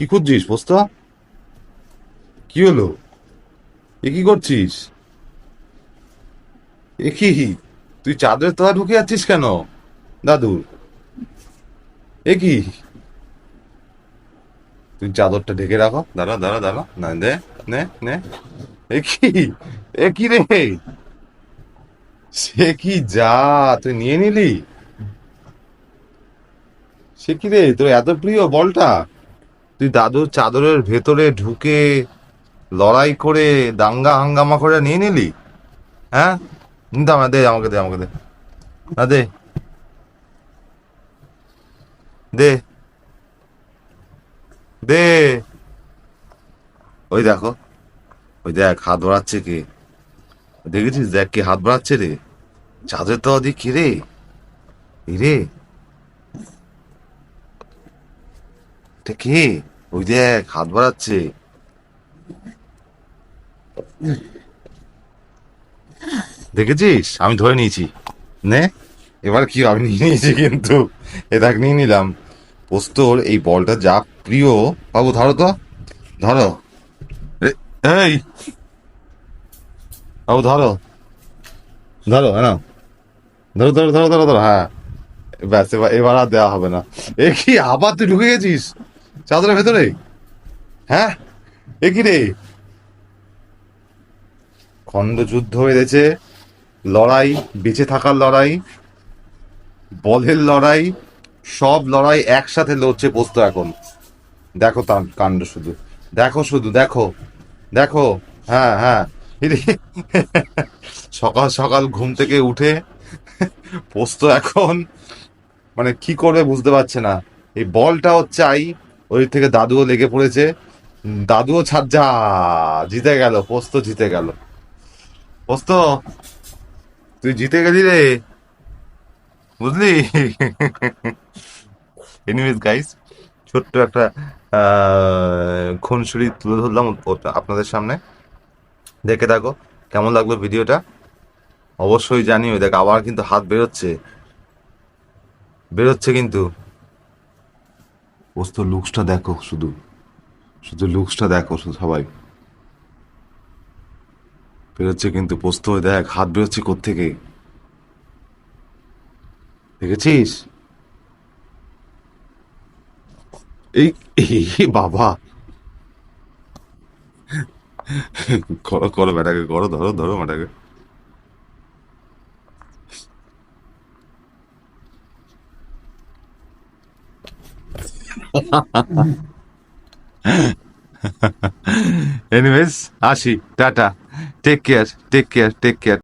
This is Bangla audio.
কি খুঁজছিস পোস্ত? কি হলো? এ কি করছিস? এ কি, তুই চাদরের তলা ঢুকে যাচ্ছিস কেন দাদু? এ কি, তুই চাদরটা ঢেকে রাখো, দাঁড়া দাঁড়া দাঁড়া, না দে, নে নে। এ কি, এ কি রে, সে কি যা, তুই নিয়ে নিলি? সে কি রে, তোর এত প্রিয় বলটা, তুই দাদুর চাদরের ভেতরে ঢুকে লড়াই করে দাঙ্গা হাঙ্গামা করে নিয়ে নিলি? হ্যাঁ, দাম দে, আমাকে দে, আমাকে দে, না দে, দে, দে। ওই দেখো, ওই দেখ হাত বাড়াচ্ছে কে, দেখেছিস, দেখ কে হাত বাড়াচ্ছে রে, চাঁদের তো ওদিক কে রে, এই রে, এটা কে? ওই দেখ হাত বাড়াচ্ছে। দেখেছিস, আমি ধরে নিয়েছি, নে, এবার কি, আমি নিয়ে নিয়েছি কিন্তু, এ দেখ নিয়ে নিলাম। পোস্তর এই বলটা যা প্রিয়, বাবু ধরো তো, ধরো, এ- এই বাবু ধরো, ধরো, হ্যাঁ, ধরো ধরো ধরো ধরো ধরো, হ্যাঁ, ব্যাস, এবার এবার আর দেওয়া হবে না। এ কি, আবার তুই ঢুকে গেছিস চাদরের ভেতরে? হ্যাঁ, এ কি রে, খণ্ড যুদ্ধ হয়েছে, লড়াই, বেঁচে থাকার লড়াই, বলের লড়াই, সব লড়াই একসাথে লড়ছে পোস্ত এখন। দেখো তার কাণ্ড শুধু, দেখো শুধু, দেখো, দেখো, হ্যাঁ হ্যাঁ, ইরে, সকাল সকাল ঘুম থেকে উঠে পোস্ত এখন মানে কি করবে বুঝতে পারছে না। এই বলটাও চাই, ওই থেকে দাদুও লেগে পড়েছে, দাদুও ছাড়, যা, জিতে গেল, পোস্ত জিতে গেল। পোস্ত, তুই জিতে গেলি রে, বুঝলি? এনিওয়েজ গাইস, ছোট্ট একটা খুনসুরি তুলে ধরলাম আপনাদের সামনে, দেখে থাকো, কেমন লাগলো ভিডিওটা অবশ্যই জানিও। দেখ আবার কিন্তু হাত বেরোচ্ছে, বেরোচ্ছে কিন্তু। পোস্ত লুকসটা দেখো শুধু, শুধু লুকসটা দেখো শুধু সবাই, বেরোচ্ছে কিন্তু পোস্ত, দেখ হাত বেরোচ্ছে কোত্থেকে, দেখেছিস? এই, এই বাবা, করো করো ব্যাটাকে, করো, ধরো ধরো ব্যাটাকে। এনিওয়েজ, আসি, tata, take care, take care, take care.